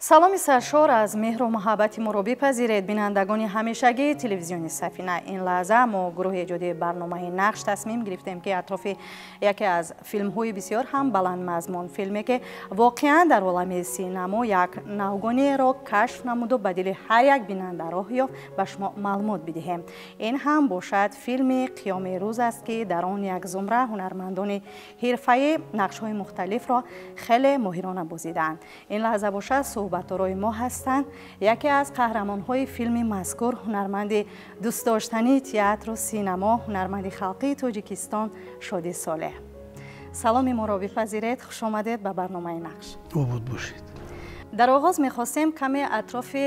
саломи саршор аз меҳру муҳаббати моро бипазиред бинандагони ҳамешагии телевизиони Сафина. Ин лаҳза мо гурӯҳи эҷодии барномаи Нақш тасмим гирифтем ки атрофи яке аз филмҳои бисёр ҳам баландмазмун, филме ки воқеан дар олами синамо як навгониеро кашф намуду ба дили ҳар як бинанда роҳ ёфт ба шумо маълумот бидиҳем. Ин ҳам бошад филми Қиёми рӯз аст ки дар он як зумра ҳунармандони ҳирфаӣ нақшҳои мухталифро хеле моҳирона бозиданд. Ин лаҳза бошад суҳбаторои мо ҳастанд яке аз қаҳрамонҳои филми мазкур, ҳунарманди дӯстдоштании театру синамо, ҳунарманди халқии Тоҷикистон Шодӣ Солеҳ. саломи моро бипазиред, хушомадед ба барномаи Нақш. обод бошед. дар оғоз мехостем каме атрофи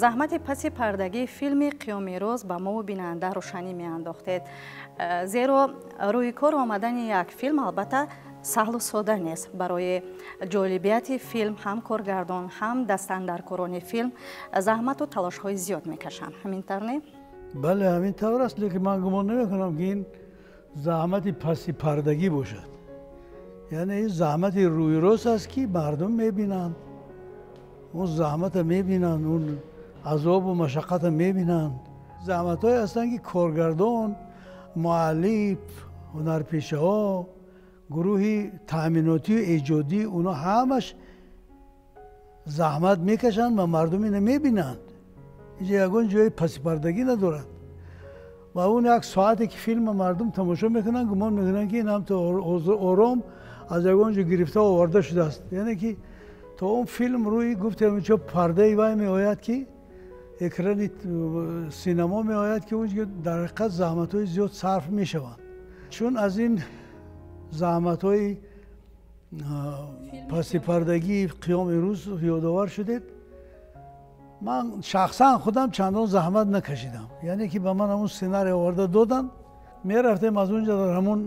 заҳмати паси пардагии филми Қиёми рӯз ба мо бинанда рӯшанӣ меандохтед. зеро рӯи кор омадани як филм албатта саҳлу сода нест. Барои ҷолибияти филм ҳам коргардон, ҳам дастандаркорони филм заҳмату талошҳои зиёд мекашанд. Ҳамин тавр не? бале, ҳамин тавр аст, лекин ман гумон намекунам ки ин заҳмати паси пардагӣ бошад. яъне ин заҳмати рӯйрост аст ки мардум мебинанд, он заҳмата мебинанд, он азобу машаққата мебинанд. заҳматҳое ҳастанд ки коргардон, муаллиф, ҳунарпешаҳо, гурӯҳи таъминотию эҷодӣ, оно ҳамаш заҳмат мекашанд ва мардум ина мебинанд. инҷа ягон ҷои пасипардагӣ надорад. ва он як соате ки филма мардум тамошо мекунанд, гумон мекунанд ки ин ҳам то ором аз ягон ҷо гирифта оварда шудааст. яъне ки то он филм рӯи гуфтем чо пардаи вай меояд ки экрани синамо меояд ки он дар ҳақиқат заҳматҳои зиёд сарф мешаванд. чун аз ин заҳматҳои пасипардагии Қиёми рӯз ёдовар шудед, ман шахсан худам чандон заҳмат накашидам. яъне ки ба ман ҳамун сценарий оварда доданд, мерафтем аз он ҷо дар ҳамун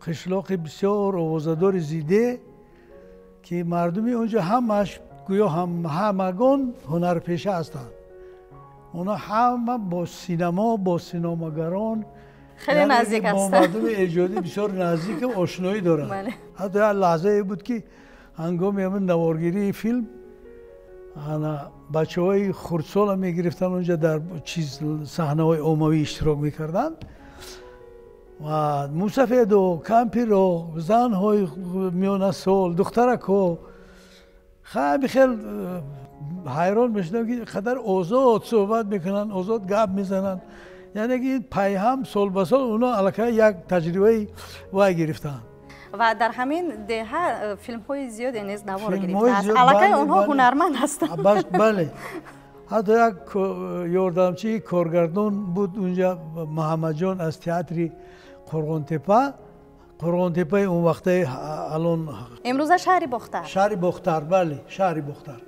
қишлоқи бисёр овозадори зиде ки мардуми он ҷо ҳамаш гӯё ҳамагон ҳунарпеша ҳастанд. онҳо ҳама бо синамо, бо синомагарон хеле наздик ҳастанд. бо мардуми эҷодӣ бисёр наздик ошноӣ доранд. ҳатто як лаҳзае буд ки ҳангоми ҳамин наворгирии филм бачаҳои хурдсола мегирифтанд онҷа дар чиз саҳнаҳои оммавӣ иштирок мекарданд ва мусафедо, кампиро, занҳои миёнасол, духтаракҳо хеле ҳайрон мешудам ки қадар озод суҳбат мекунанд, озод гап мезананд. яъне ки пайҳам сол ба сол оно аллакай як таҷрибаи вай гирифтанд. ва дар ҳамин деҳа филмҳои зиёде низ навор гирифтааст. аллакай онҳо ҳунарманд ҳастанд. бале, ҳатто як ёрдамчии коргардон буд унҷа, Муҳаммадҷон аз театри Қурғонтепаи он вақтаи алон имрӯза шаҳри Бохтар. шаҳри Бохтар, бале, шаҳри Бохтар.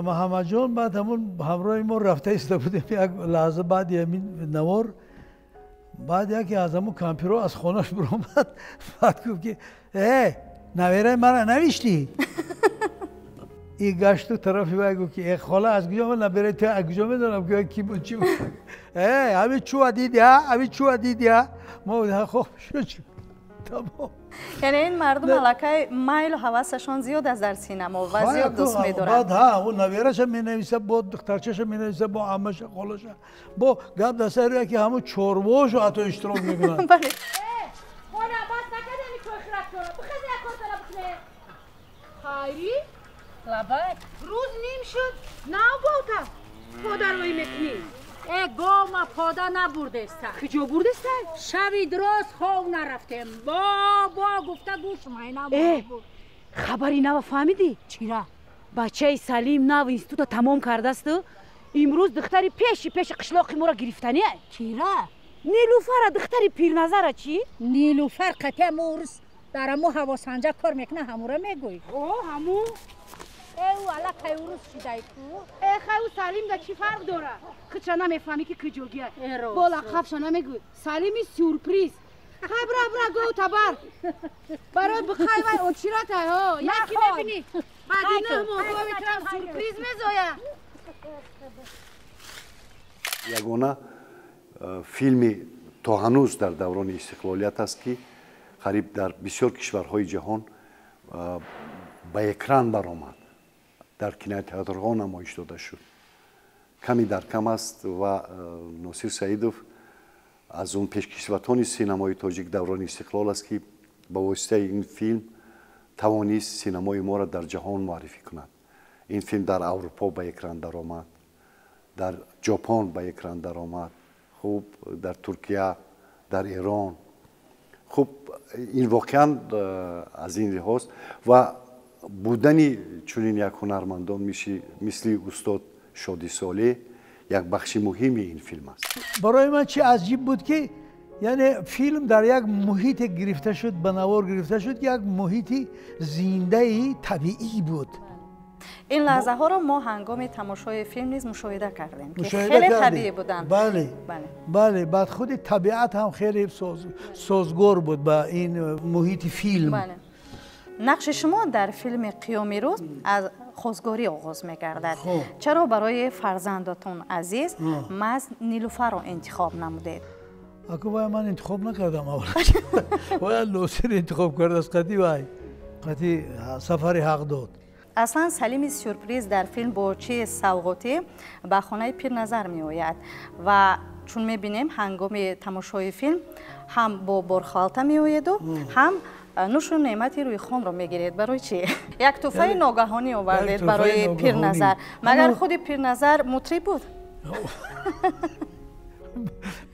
Муҳаммадҷон баъд ҳамон ҳамроҳи мо рафта истода будем як лаҳза баъди ҳамин навор, баъд яке аз ҳамон кампиро аз хонаш биромад, баъд гуфт ки навераи мана навиштӣ? и гашту тарафи вай гуфт ки хола аз куҷо ман набераи ту аз куҷо медонам ки ки буд чӣ буд? ҳамин чӯа дидия, ҳамин чӯа дидия? мо хоб шуд тамом. яъне ин мардум аллакай майлу ҳавасашон зиёд аст дар синамо ва зиёд дӯст медоранд. ӯ навераша менависа, бо духтарчаша менависа, бо аммаша, холаша, бо гап дастаи рӯя ки ҳамун чорвошу ҳатто иштирок мекунанд. хайри лабак рӯз ним шуд навбота подароӣ мекунӣ. гома пода набурдеста. куҷо бурдеста? шаби дроз хов нарафтем. бо гуфта гӯшмай набуд. хабари нава фаҳмидӣ? чира? бачаи Салим нав института тамом кардасту имрӯз духтари пеши қишлоқи мора гирифтани. чира? нилуфара духтари пирназара чӣ? нилуфар қатъан урус дар ҳамун ҳавосанҷа кор мекуна, ҳамура мегӯй. ҳамун аллакай урус шидай ку. хай Салим да чӣ фарқ дора? худша намефаҳмӣ ки куҷогия. бо лақабша намегӯй. Салими сюрприз. хай бра гӯ табар. барои бихай вай очиратай ҳо. яки мебинӣ. баъди 9 моҳ гӯ метавонам сюрприз мезоя. ягона филми то ҳанӯз дар даврони истиқлолият аст ки қариб дар бисёр кишварҳои ҷаҳон ба экран баромад. дар кинотеатрҳо намоиш дода шуд. Ками дар кам аст ва Носир Саидов аз он пешкишватони синамои тоҷик даврони истиқлол аст ки ба воситаи ин филм тавонист синамои моро дар ҷаҳон муаррифӣ кунад. ин филм дар Аврупо ба экран даромад, дар Ҷопон ба экран даромад, хуб дар Туркия, дар Эрон. хуб ин воқеан аз ин лиҳоз ва будани чунин як ҳунармандон мисли устод Шоди Солеҳ як бахши муҳими ин филм аст. барои ман чи аҷиб буд ки яъне филм дар як муҳите гирифта шуд, ба навор гирифта шуд, як муҳити зиндаи табиӣ буд. ин лаҳзаҳоро мо ҳангоми тамошои филм низ мушоҳида кардем ки хеле табиӣ буданд. бале баъд худи табиат ҳам хеле созгор буд ба ин муҳити филм. нақши шумо дар филми қиёми рӯз аз хозгорӣ оғоз мегардад. чаро барои фарзандатон азиз маҳз Нилуфарро интихоб намудед? аку вай ман интихоб накардам, вай Носир интихоб кардааст. қатъи сафари ҳақ дод. аслан Салими сюрприз дар филм бо чи савғотӣ ба хонаи Пирназар меояд ва чун мебинем ҳангоми тамошои филм ҳам бо борхалта меояду ҳам нушу неъмати рӯйхонро мегиред. барои чи як тӯҳфаи ногаҳонӣ овардед барои Пирназар? магар худи Пирназар мутриб буд?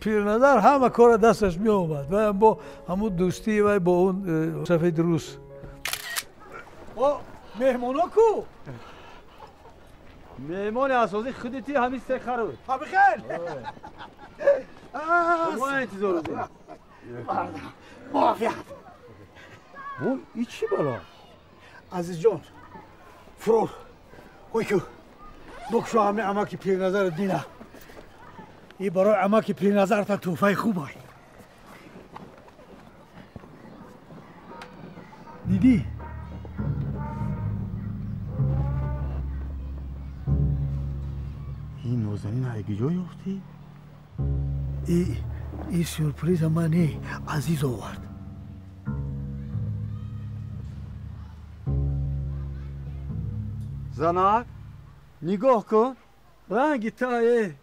Пирназар ҳама кора дасташ меомад ва бо ҳамун дӯстии вай бо он Сафедрӯз. меҳмоно ку? меҳмони асосӣ худити ҳамин се харуд. ҳабихайр. шумо интизор будед. муафият. вой и чӣ бало? азизҷон фурор ой ку бокшо ҳами амаки Пирназар дина. ин барои амаки Пирназарта тӯҳфаи хуб ай. дидӣ? ин нозанин айги ҷо ёфтӣ? ин сюрприза мане азиз овард. занак нигоҳ кун, ранги тае.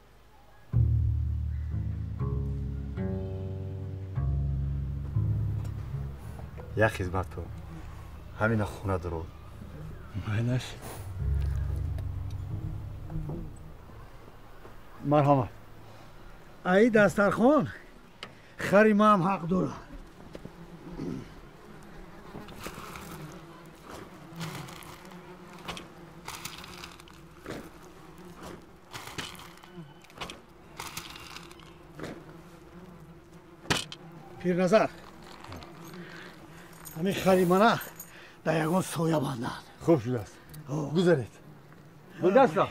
як хизматто ҳамина хона дуро. майнаш. марҳамат. ай дастархон хари маам ҳақ дорад. Пирназар ҳамин хари мана дар ягон соя бандад. хуб шудааст. гузаред. гулдаста.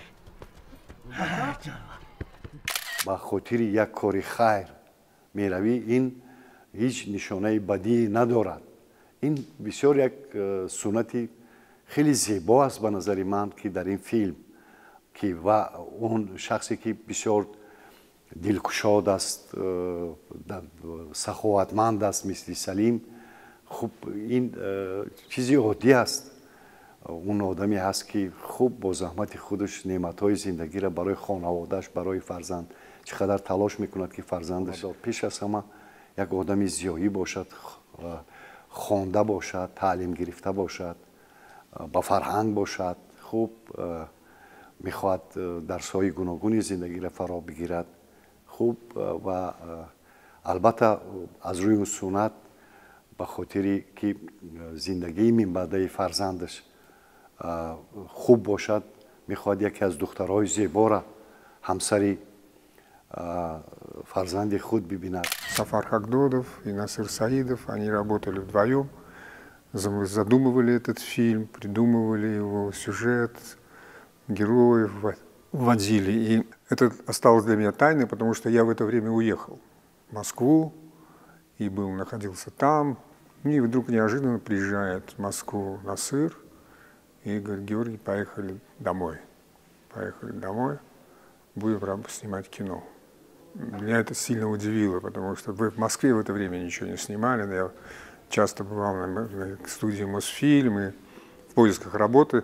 ба хотири як кори хайр меравӣ, ин ҳеҷ нишонаи бадие надорад. ин бисёр як суннати хеле зебо аст ба назари ман ки дар ин филм ки ва он шахсе ки бисёр дилкушод аст, саховатманд аст мисли Салим. хуб ин чизи оддӣ аст. он одаме ҳаст ки хуб бо заҳмати худаш неъматҳои зиндагиро барои хонаводааш, барои фарзанд чӣ қадар талош мекунад ки фарзандаш пеш аз ҳама як одами зиёӣ бошад, хонда бошад, таълим гирифта бошад, ба фарҳанг бошад. хуб мехоҳад дарсҳои гуногуни зиндагиро фаро бигирад. хуб ва албатта аз рӯи усунат ба хотири ки зиндагии минбаъдаи фарзандаш хуб бошад, мехоҳад яке аз духтарҳои зебора ҳамсари фарзанди худ бибинад. Сафар Хагдодов и Насир Саидов, они работали вдвоем, задумывали этот фильм, придумывали его сюжет, героев вводили. И это осталось для меня тайной, потому что я в это время уехал в Москву и находился там. И вдруг неожиданно приезжает в Москву Насир и говорит: Георгий, поехали домой. Поехали домой, будем снимать кино. Меня это сильно удивило, потому что в Москве в это время ничего не снимали. Я часто бывал на студии Мосфильм и в поисках работы.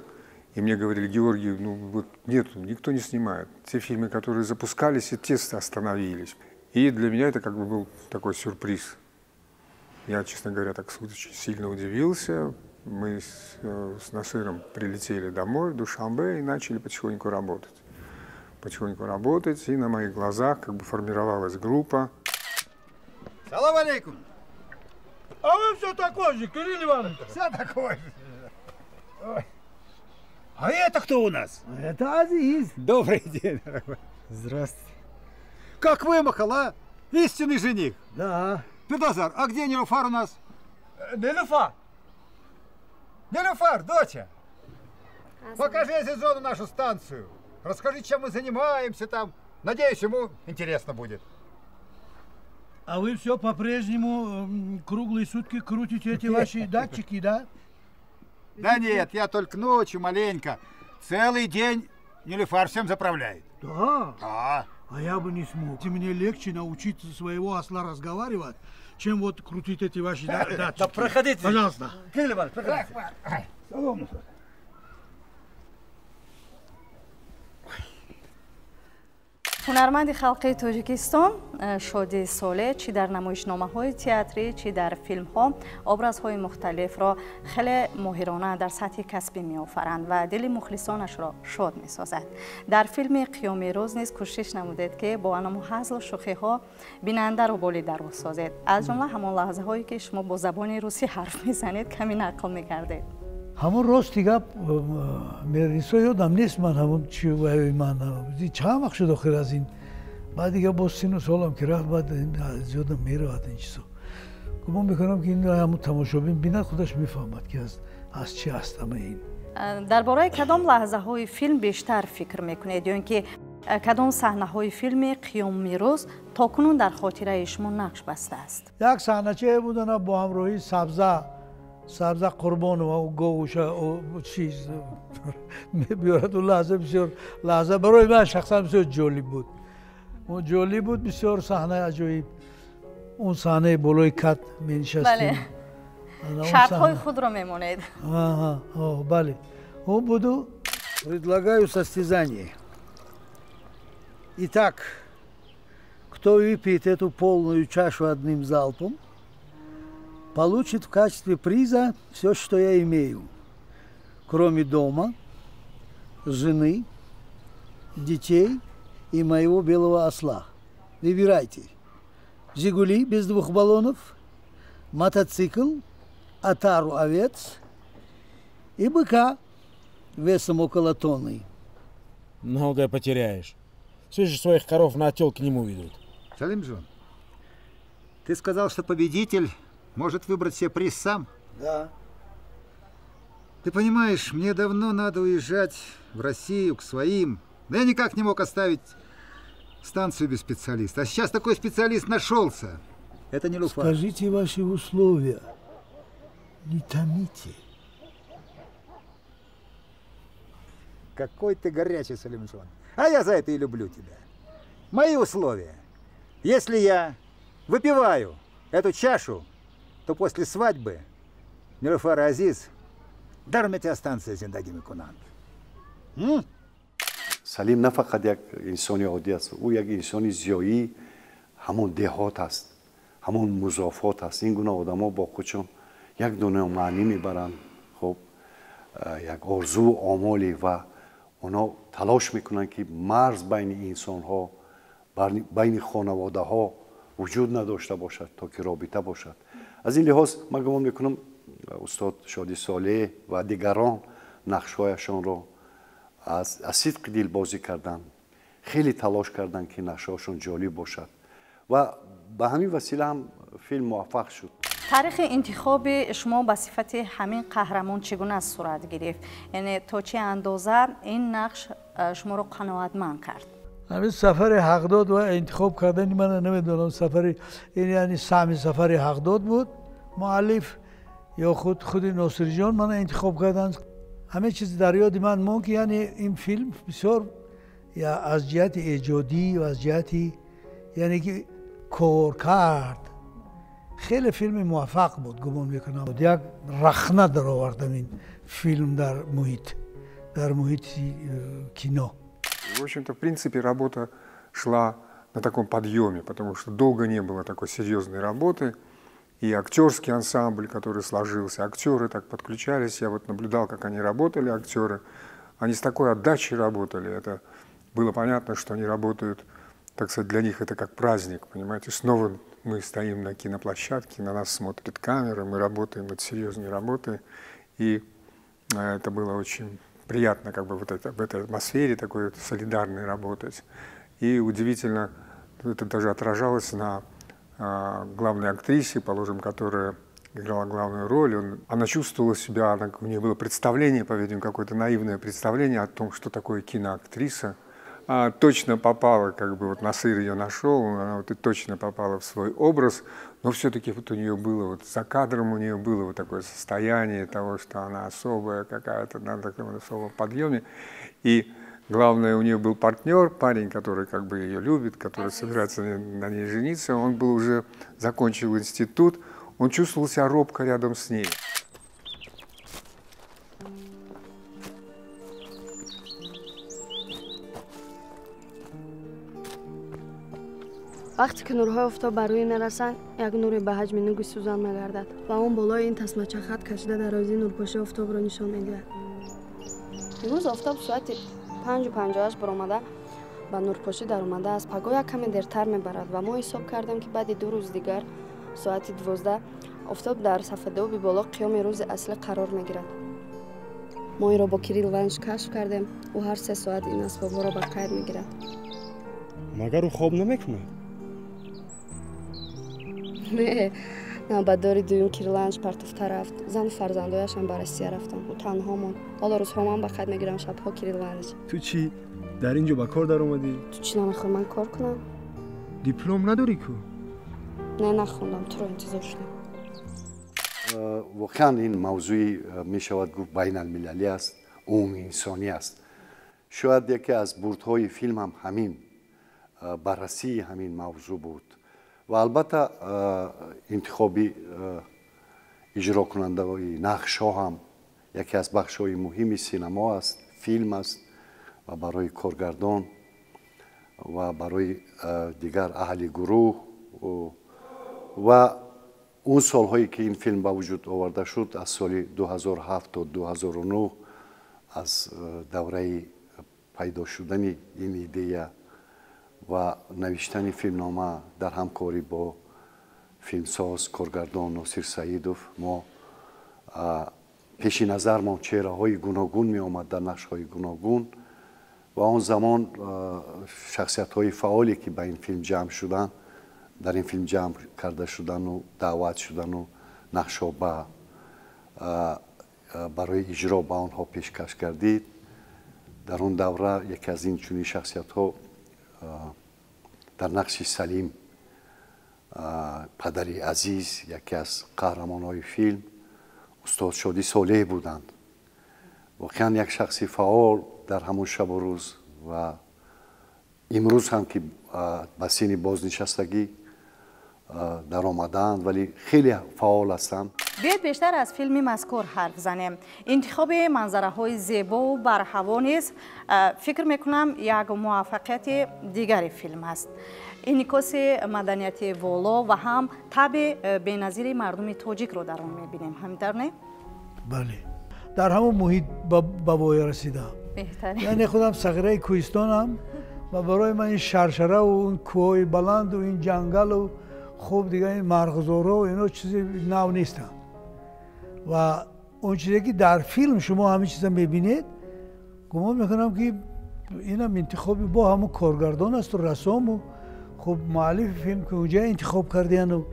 И мне говорили: Георгий, ну вот нету, никто не снимает. Те фильмы, которые запускались, и те остановились. И для меня это как бы был такой сюрприз. Я, честно говоря, так очень сильно удивился. Мы с Насыром прилетели домой, в Душанбе, и начали потихоньку работать. Потихоньку работать, и на моих глазах как бы формировалась группа. Салам алейкум. А вы все такой же, Кирилл Иванович. Все такое же. Ой. А это кто у нас? Это Азиз. Добрый день, дорогой. Здравствуйте. Как вымахал, а? Истинный жених. Да. Педазар, а где Нилуфар у нас? Нилуфар. Нилуфар, доча. Покажи сезону нашу станцию. Расскажи, чем мы занимаемся там. Надеюсь, ему интересно будет. А вы все по-прежнему круглые сутки крутите эти ваши датчики, да? Да нет, я только ночью маленько. Целый день Нилуфар всем заправляет. Да. Да. А я бы не смог. Мне легче научиться своего осла разговаривать, чем вот крутить эти ваши датчики. Да проходите. Пожалуйста. Кирилл Иванович, проходите. Салом. ҳунарманди халқи тоҷикистон шоди солеҳ чӣ дар намоишномаҳои театрӣ чӣ дар филмҳо образҳои мухталифро хеле моҳирона дар сатҳи касбӣ меофаранд ва дили мухлисонашро шод месозад. Дар филми қиёми рӯз низ кӯшиш намудед ки бо аному ҳазлу шӯхиҳо бинандаро болидарӯ созед. Аз ҷумла ҳамон лаҳзаҳое ки шумо бо забони русӣ ҳарф мезанед каме нақл мекардед. ҳамон рости гап мерисо ёдам нест ман ҳамон чи ваёи ман чанд вақт шуд охир аз ин баъд дига бо сину солам ки рафт баъд ёдам меравад ин чизо гумон мекунам ки ин ҳамон тамошобин бинад худаш мефаҳмад ки аз чи аст ҳама ин. дар бораи кадом лаҳзаҳои филм бештар фикр мекунед ё ин ки кадом саҳнаҳои филми қиёми рӯз токунун дар хотираи шумо нақш бастааст? як саҳначае будана бо ҳамроҳии Сабза Қурбонова говуша чиз мебиёрад. Он лаҳза бисёр лаҳза барои ман шахсан бисёр ҷолиб буд. Он ҷолиб буд, бисёр саҳнаи аҷоиб. Он саҳнаи болои кат менишастем. Шартҳои худро мемонед. Бале. Он буду. Предлагаю состязание. Итак, кто выпьет эту полную чашу одним залпом, получит в качестве приза все, что я имею, кроме дома, жены, детей и моего белого осла. Выбирайте. «Жигули» без 2 баллонов, мотоцикл, отару овец и быка весом около тонны. Многое потеряешь. Все же своих коров на отел к нему ведут. Салимджон, ты сказал, что победитель может выбрать себе приз сам? Да. Ты понимаешь, мне давно надо уезжать в Россию к своим. Но я никак не мог оставить станцию без специалиста. А сейчас такой специалист нашелся. Это не Нилуфар. Скажите ваши условия. Не томите. Какой ты горячий, Салимджон. А я за это и люблю тебя. Мои условия. Если я выпиваю эту чашу, то после свадьбы Нилуфар и Азиз даром эти станция Зиндаги мекунанд. Салим на фақат як инсони оддӣ аст, ӯ як инсони зиёӣ ҳамон деҳот аст, ҳамон музофот аст. Ин гуна одамо бо худшон як дуниё маънӣ мебаранд, хуб як орзу омоли ва оно талош мекунанд ки марз байни инсонҳо, байни хонаводаҳо вуҷуд надошта бошад, то ки робита бошад. аз ин лиҳоз ман гумон мекунам устод Шоди Солеҳ ва дигарон нақшҳояшонро аз сидқи дил бозӣ кардан, хеле талош кардан ки нақшҳояшон ҷолиб бошад ва ба ҳамин васила ҳам филм муваффақ шуд. таърихи интихоби шумо ба сифати ҳамин қаҳрамон чӣ гуна сурат гирифт? яъне то чӣ андоза ин нақш шуморо қаноатманд кард? ҳамин сафари ҳақдод ва интихоб кардани ман намедонам сафари ин яъни саҳми сафари ҳақдод буд. муаллиф ё худи Носириҷон мана интихоб карданд. ҳамин чиз дар ёди ман монд ки яъне ин филм бисёр аз ҷиҳати эҷодӣ ва аз ҷиҳати яъне ки коркард хеле филми муваффақ буд гумон мекунам. як рахна даровардам ин филм дар муҳит дар муҳити кино. В общем-то, в принципе, работа шла на таком подъеме, потому что долго не было такой серьезной работы. И актерский ансамбль, который сложился, актеры так подключались. Я вот наблюдал, как они работали, актеры. Они с такой отдачей работали. Это было понятно, что они работают, так сказать, для них это как праздник, понимаете. Снова мы стоим на киноплощадке, на нас смотрит камера, мы работаем над серьезной работой. И это было очень приятно, как бы в этой атмосфере такой вот солидарной работать. И удивительно, это даже отражалось на главной актрисе, положим, которая играла главную роль. Она чувствовала себя, у нее было представление, по-видимому, какое-то наивное представление о том, что такое киноактриса. Точно попала, как бы вот Насыр ее нашел, она вот и точно попала в свой образ, но все-таки вот у нее было, вот за кадром у нее было вот такое состояние того, что она особая какая-то, на таком особом подъеме. И главное, у нее был партнер, парень, который как бы ее любит, который собирается на ней жениться. Он был уже, закончил институт, он чувствовал себя робко рядом с ней. وقتی که نورهای آفتاب بر روی میرسند یک نور به حجم نگوی سوزان میگردد و اون بالای این تسمه‌چه خط کشیده در آستین نورپاشی آفتاب را نشان میدهد. امروز آفتاب ساعت 5:58 برآمده و نورپاشی در اومده است. پگاه یک کمی دیرتر میبرد و ما حساب کردیم که بعد 2 روز دیگر ساعت 12 آفتاب در صفحه آبی بالا قیام روز اصلی قرار میگیرد. ما این را با کریل ونش کشف کردیم و هر 3 ساعت این اسباب‌ها را به قید میگیرد. مگر او خواب نمیکنه؟ نه نوبتداری دویم کریلانش پرتوفته رفت. زن فرزندایش هم بررسی رفتن و تنها مون. حالا روزها من به قید میگیرم، شبها کریلانش. تو چی؟ در اینجا با کار در اومدی؟ تو چی نمیخوای من کار کنم؟ دیپلم نداری کو؟ نه نخوندم، تو رو انتظار شدم. واقعا این موضوعی میشود گفت بین المللی است، عمومی انسانی است. شاید یکی از بردهای فیلم هم همین بررسی همین موضوع بود. و البته انتخابی اجرا کننده های نقش ها هم یکی از بخش های مهمی سینما است، فیلم است و برای کارگردان و برای دیگر اهل گروه و اون سالهایی که این فیلم به وجود آورده شد از سال 2007 تا 2009 از دوره پیدا شدن این ایده و نوشتن فیلمنامه در همکاری با فیلمساز کارگردان ناصر سعیدوف ما پیش نظر ما چهره های گوناگون می آمد در نقش های گوناگون و آن زمان شخصیت های فعالی که به این فیلم جمع شدن در این فیلم جمع کرده شدن و دعوت شدن و نقش ها برای اجرا به آنها پیشکش کردید. در اون دوره یکی از این چنین شخصیت ها در نقش سلیم پدری عزیز یکی از قهرمان‌های فیلم استاد شادی صالح بودند. واقعا یک شخصی فعال در همون شب و روز و امروز هم که به سن بازنشستگی در آمدند ولی خیلی فعال هستند. بیاید بیشتر از فیلم مذکور حرف زنیم. انتخاب منظره های زیبا و برهوا نیز فکر میکنم یک موفقیت دیگری فیلم است. انعکاس مدنیت والا و هم طبع بی‌نظیر مردم تاجیک رو در آن میبینیم. همینطور نه؟ بله. در همون محیط به وای رسیدم. بهتره. یعنی خودم صغیره کوهستانم و برای من این شرشره و اون کوه بلند و این جنگل و خوب دیگه این مرغزارا و اینا چیزی نو نیستن و اون چیزی که در فیلم شما همین چیزا میبینید گمان میکنم که اینم انتخابی با همون کارگردان است و رسام و خب مؤلف فیلم که اونجا انتخاب کردین و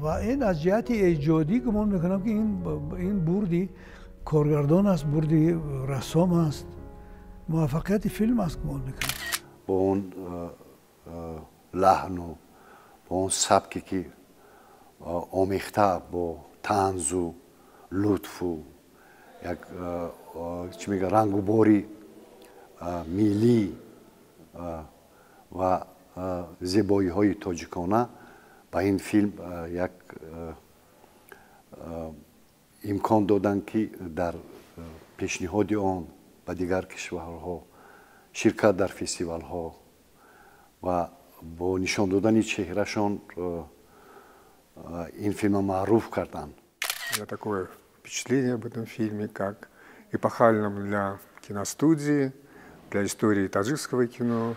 این از جهت ایجادی گمان میکنم که این بردی کارگردان است، بردی رسام است، موفقیت فیلم است گمان میکنم. با اون لحن و با اون سبکی که آمیخته با طنز و لطف و یک چی میگه رنگ و باری میلی و زیبایی های تاجیکانه با این فیلم یک امکان دادن که در пешниҳоди он ба дигар кишварҳо, ширкат дар фестивалҳо ва бо нишон додани чеҳрашон ин фильмро маъруф карданд. У меня такое впечатление об этом фильме, как эпохальном для киностудии, для истории таджикского кино,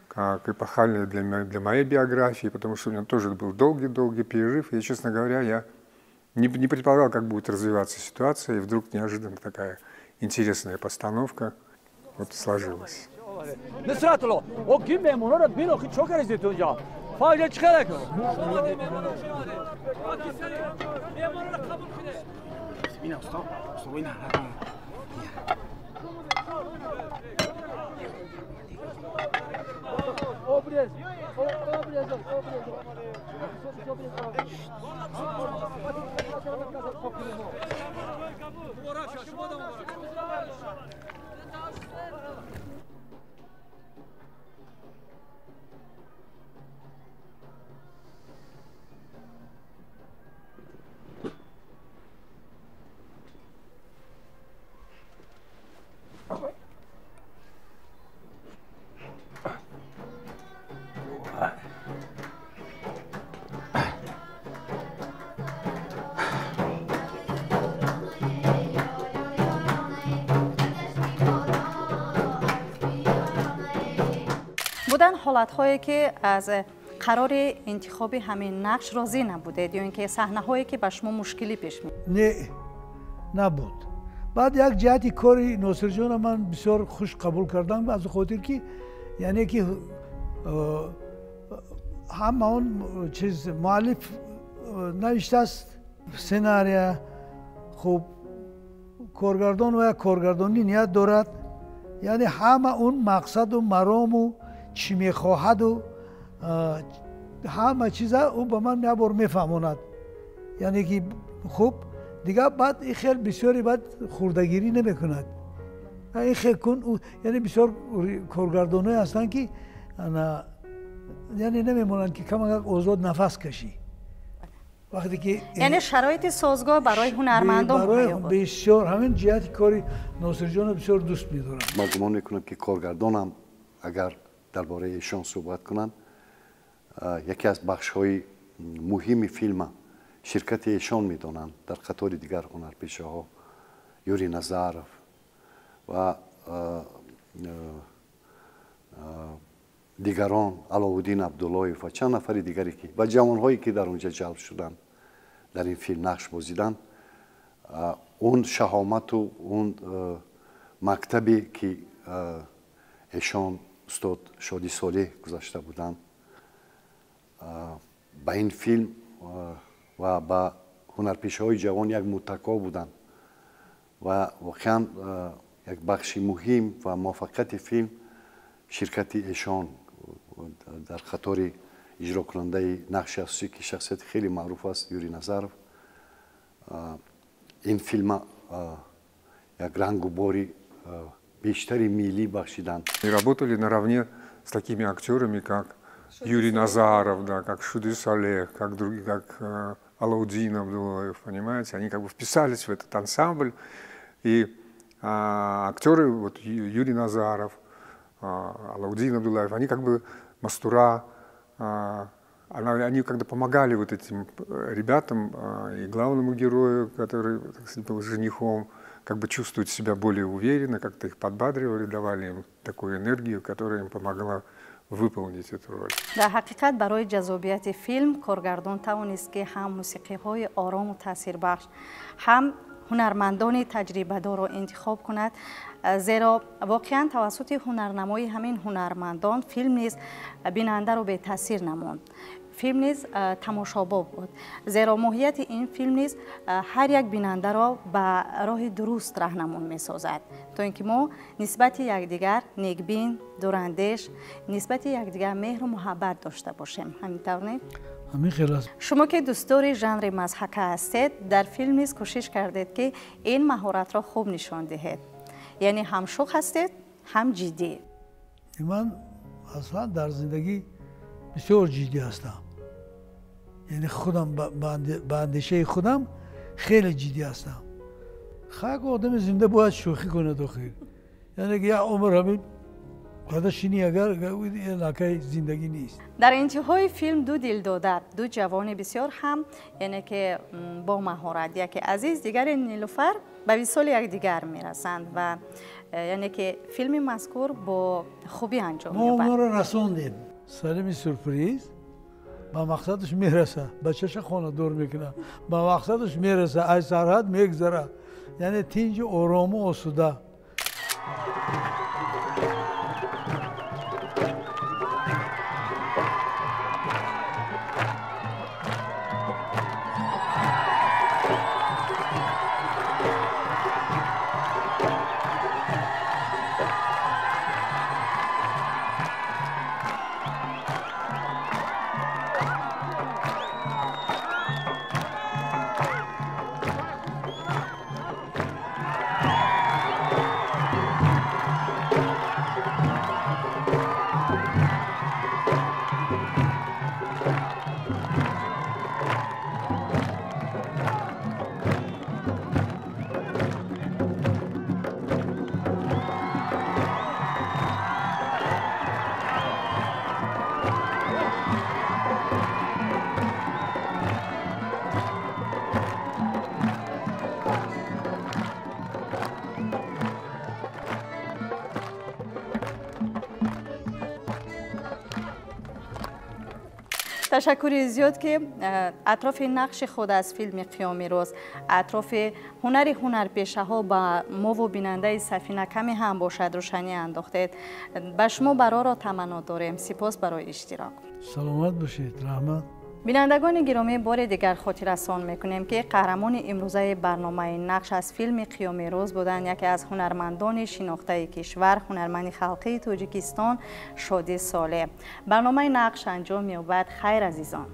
как эпохальное для моей биографии, потому что у меня тоже был долгий-долгий перерыв, и, честно говоря, я не предполагал, как будет развиваться ситуация, и вдруг неожиданно такая интересная постановка вот сложилась. بودن حالت‌هایی که از قرار انتخاب همین نقش راضی نبودید یا اینکه صحنه‌هایی که به شما مشکلی پیش می؟ نه نبود. بعد یک جهتی کاری ناصر جان من بسیار خوش قبول کردم از خاطر که یعنی که هم اون چیز مؤلف نوشته است سناریو خوب کارگردان و کارگردانی نیت دارد یعنی همه اون مقصد و مرام و چی میخواهد و همه چیزا او به من یه بار میفهماند یعنی که خوب دیگه بعد این خیلی بسیاری بعد خوردگیری نمیکند این خیلی کن یعنی بسیار کارگردانای هستن که یعنی نمیمونند که کم آزاد نفس کشی وقتی که یعنی شرایط سازگار برای هنرمندان برای بسیار همین جهت کاری ناصر جان بسیار دوست می‌دارم. من گمان میکنم که کارگردانم اگر درباره ایشان صحبت کنند یکی از بخش‌های مهم فیلم شرکت ایشان میدانند در قطار دیگر هنرپیشه‌ها یوری نظرов و دیگران علاءالدین عبداللهیف و چند نفر دیگری که و جوانهایی که در اونجا جلب شدند در این فیلم نقش بازیدند اون شهامت و اون مکتبی که ایشان استاد شادی صالح گذاشته بودند با این فیلم و با هنرپیشه‌های جوان یک متکا بودند و واقعا یک بخش مهم و موفقیت فیلم شرکت ایشان در قطار اجرا کننده نقش اساسی که شخصیت خیلی معروف است یوری نظرов این فیلم یک رنگ و باری بیشتری ملی بخشیدند. И работали наравне с такими актерами, как Юрий Назаров, да, как Шуди Салех, как другие, как Алаудин Абдуллаев, понимаете, они как бы вписались в этот ансамбль, и актеры, вот Юрий Назаров, Алаудин Абдуллаев, они как бы мастура, они когда помогали вот этим ребятам и главному герою, который, так сказать, был женихом, как бы чувствовать себя более уверенно, как-то их подбадривали, давали им такую энергию, которая им помогла выполнить эту роль. در حقیقت برای جذابیت فیلم کارگردان توانست که هم موسیقی‌های آرام و تاثیربخش هم هنرمندان تجربه دار را انتخاب کند زیرا واقعا توسط هنرنمایی همین هنرمندان فیلم نیز بیننده را به تاثیر نماند فیلم نیز تماشابا بود زیرا ماهیت این فیلم نیز هر یک بیننده را به راه درست راهنمون می‌سازد تا اینکه ما نسبت یکدیگر نیکبین دوراندیش نسبت یکدیگر مهر و محبت داشته باشیم همینطور نه همین خیلی است. شما که دوستدار ژانر مضحکه هستید در فیلم نیز کوشش کردید که این مهارت را خوب نشان دهید یعنی هم شوخ هستید هم جدی من اصلا در زندگی بسیار جدی هستم یعنی خودم به اندیشه خودم خیلی جدی هستم خاک آدم زنده باید شوخی کنه داخل یعنی که یه عمر همین قدشینی اگر علاقه زندگی نیست. در انتهای فیلم دو دلداده دو جوان بسیار هم یعنی که با مهارت یکی عزیز دیگر نیلوفر به وصال یکدیگر میرسند و یعنی که فیلم مذکور با خوبی انجام ما می‌یابد. ما رو رسوندیم سلیم سورپریز با مقصدش میرسه بچه‌ش خانه دور میکنه با مقصدش میرسه از سرحد میگذره یعنی تینج آرام و آسوده. تشکر زیاد که اطراف نقش خود از فیلم قیام روز اطراف هنرپیشه ها با ما و بیننده سفینه کمی هم باشد روشنی انداختید. به شما برای را تمنا داریم. سپاس برای اشتراک. سلامت باشید. رحمت. بینندگان گرامی بار دیگر خاطررسان میکنیم که قهرمان امروزه برنامه نقش از فیلم قیام روز بودند یکی از هنرمندان شناخته کشور هنرمند خلقی تاجیکستان شادی صالح. برنامه نقش انجام یابد. خیر عزیزان.